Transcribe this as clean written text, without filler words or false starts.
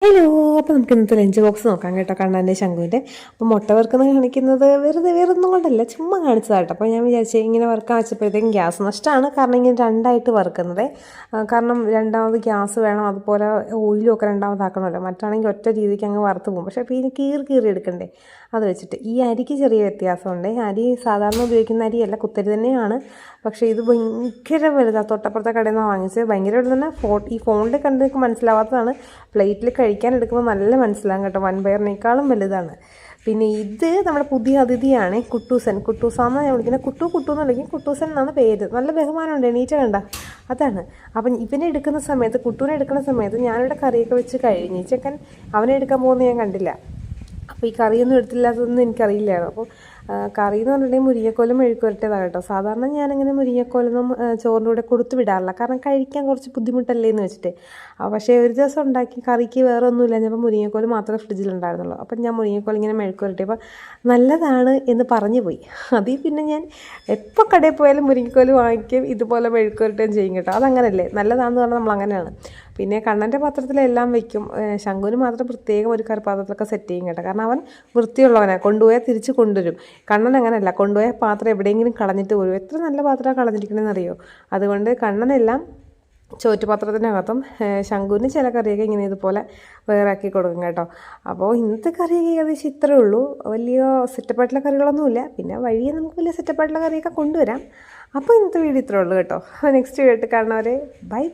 Hello, അപ്പോൾ നമുക്ക് ഇന്നത്തെ ലഞ്ച് ബോക്സ് നോക്കാം കേട്ടോ. കണ്ണൻ്റെ ശംഖുവിൻ്റെ അപ്പോൾ മുട്ട വറുക്കുന്ന കാണിക്കുന്നത് വേറൊന്നും കൊണ്ടല്ല, ചുമ്മാ കാണിച്ചതാട്ടോ. അപ്പോൾ ഞാൻ വിചാരിച്ചു ഇങ്ങനെ വറുക്കാൻ വെച്ചപ്പോഴത്തേക്കും ഗ്യാസ് നഷ്ടമാണ്. കാരണം ഇങ്ങനെ രണ്ടായിട്ട് വറുക്കുന്നത്, കാരണം രണ്ടാമത് ഗ്യാസ് വേണം, അതുപോലെ ഓയിലും ഒക്കെ രണ്ടാമതാക്കണമല്ലോ. മറ്റാണെങ്കിൽ ഒറ്റ രീതിക്ക് അങ്ങ് വറുത്ത് പോകും. പക്ഷേ അപ്പോൾ ഇതിന് കീറി എടുക്കണ്ടേ, അത് വെച്ചിട്ട്. ഈ അരിക്ക് ചെറിയ വ്യത്യാസമുണ്ട്. അരി സാധാരണ ഉപയോഗിക്കുന്ന അരിയല്ല, കുത്തരി തന്നെയാണ്. പക്ഷേ ഇത് ഭയങ്കര വലുതാണ്. തൊട്ടപ്പുറത്തെ കടയിൽ നിന്നാണ് വാങ്ങിച്ചത്. ഭയങ്കര വലുതന്നെ. ഈ ഫോണിൽ കണ്ട് മനസ്സിലാവാത്തതാണ്. പ്ലേറ്റിൽ കഴിക്കാൻ എടുക്കുമ്പോൾ നല്ല മനസ്സിലാകും കേട്ടോ. വൻപയറിനേക്കാളും വലുതാണ്. പിന്നെ ഇത് നമ്മുടെ പുതിയ അതിഥിയാണ്, കുട്ടൂസാന്ന് ഞാൻ വിളിക്കുന്നത്. കുട്ടു എന്ന് വിളിക്കും. കുട്ടൂസൻ എന്നാണ് പേര്. നല്ല ബഹുമാനമുണ്ട്. എണീറ്റ കണ്ട അതാണ്. അപ്പം ഇവനെ എടുക്കുന്ന സമയത്ത്, കുട്ടൂനെ എടുക്കുന്ന സമയത്ത് ഞാനിവിടെ കറിയൊക്കെ വെച്ച് കഴിഞ്ഞ് ചെക്കൻ അവനെ എടുക്കാൻ പോകുന്നത് ഞാൻ കണ്ടില്ല. അപ്പോൾ ഈ കറിയൊന്നും എടുത്തില്ലാത്തതൊന്നും എനിക്കറിയില്ലായിരുന്നു. അപ്പോൾ കറി എന്ന് പറഞ്ഞിട്ടുണ്ടെങ്കിൽ മുരിങ്ങക്കോലും മെഴുക്കുവരട്ടിയതാണ് കേട്ടോ. സാധാരണ ഞാനങ്ങനെ മുരിങ്ങക്കോലൊന്നും ചോറിൻ്റെ കൂടെ കൊടുത്തു വിടാറില്ല, കാരണം കഴിക്കാൻ കുറച്ച് ബുദ്ധിമുട്ടല്ലേ എന്ന് വെച്ചിട്ട്. പക്ഷേ ഒരു ദിവസം ഉണ്ടാക്കി കറിക്ക് വേറെ ഒന്നുമില്ല, ഞാൻ മുരിങ്ങക്കോല് മാത്രമേ ഫ്രിഡ്ജിലുണ്ടായിരുന്നുള്ളൂ. അപ്പം ഞാൻ മുരിങ്ങക്കോൽ ഇങ്ങനെ മെഴുക്കുവരട്ടി അപ്പോൾ നല്ലതാണ് എന്ന് പറഞ്ഞു പോയി. അതിൽ പിന്നെ ഞാൻ എപ്പോൾ കടയിൽ പോയാലും മുരിങ്ങക്കോല് വാങ്ങിക്കും, ഇതുപോലെ മെഴുക്കുവരട്ടുകയും ചെയ്യും കേട്ടോ. അതങ്ങനല്ലേ, നല്ലതാണെന്ന് പറഞ്ഞാൽ നമ്മൾ അങ്ങനെയാണ്. പിന്നെ കണ്ണൻ്റെ പാത്രത്തിലെല്ലാം വയ്ക്കും. ശംഖുവിന് മാത്രം പ്രത്യേകം ഒരു കറിപ്പാത്രത്തിലൊക്കെ സെറ്റ് ചെയ്യും കേട്ടോ. കാരണം അവൻ വൃത്തിയുള്ളവനാണ്, കൊണ്ടുപോയാൽ തിരിച്ച് കൊണ്ടുവരും. കണ്ണൻ അങ്ങനെയല്ല, കൊണ്ടുപോയ പാത്രം എവിടെയെങ്കിലും കളഞ്ഞിട്ട് പോരും. എത്ര നല്ല പാത്രമാണ് കളഞ്ഞിരിക്കണമെന്ന് അറിയോ. അതുകൊണ്ട് കണ്ണനെല്ലാം ചോറ്റുപാത്രത്തിനകത്തും. ശംഖുവിന് ചില കറിയൊക്കെ ഇങ്ങനെ ഇതുപോലെ വേറെ ആക്കി കൊടുക്കും കേട്ടോ. അപ്പോൾ ഇന്നത്തെ കറിയൊക്കെ ഏകദേശം ഇത്രയേ ഉള്ളൂ. വലിയ സെറ്റപ്പായിട്ടുള്ള കറികളൊന്നുമില്ല. പിന്നെ വഴിയെ നമുക്ക് വലിയ സെറ്റപ്പായിട്ടുള്ള കറിയൊക്കെ കൊണ്ടുവരാം. അപ്പോൾ ഇന്നത്തെ വീഡിയോ ഇത്രയേ ഉള്ളൂ കേട്ടോ. നെക്സ്റ്റ് വീഡിയോ കാണുന്നവരെ ബൈ.